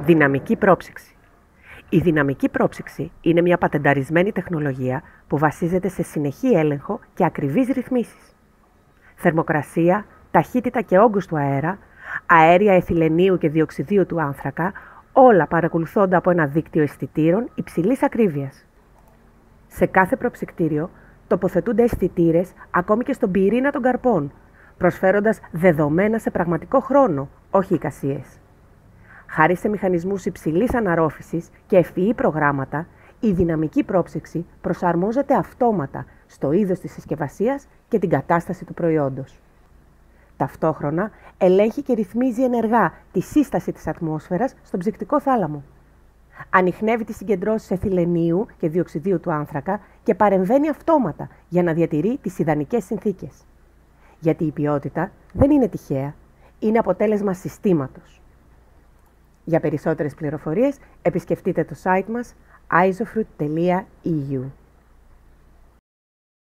Δυναμική πρόψυξη. Η δυναμική πρόψυξη είναι μια πατενταρισμένη τεχνολογία που βασίζεται σε συνεχή έλεγχο και ακριβείς ρυθμίσεις. Θερμοκρασία, ταχύτητα και όγκος του αέρα, αέρια εθυλενίου και διοξιδίου του άνθρακα, όλα παρακολουθώνται από ένα δίκτυο αισθητήρων υψηλής ακρίβειας. Σε κάθε προψυκτήριο τοποθετούνται αισθητήρες ακόμη και στον πυρήνα των καρπών, προσφέροντας δεδομένα σε πραγματικό χρόνο, όχι εικασίες. Χάρη σε μηχανισμούς υψηλής αναρρόφησης και ευφυή προγράμματα, η δυναμική πρόψυξη προσαρμόζεται αυτόματα στο είδος της συσκευασίας και την κατάσταση του προϊόντος. Ταυτόχρονα ελέγχει και ρυθμίζει ενεργά τη σύσταση της ατμόσφαιρας στον ψυκτικό θάλαμο. Ανιχνεύει τις συγκεντρώσεις εθυλενίου και διοξιδίου του άνθρακα και παρεμβαίνει αυτόματα για να διατηρεί τις ιδανικές συνθήκες. Γιατί η ποιότητα δεν είναι τυχαία, είναι αποτέλεσμα συστήματος. Για περισσότερες πληροφορίες επισκεφτείτε το site μας isofruit.eu.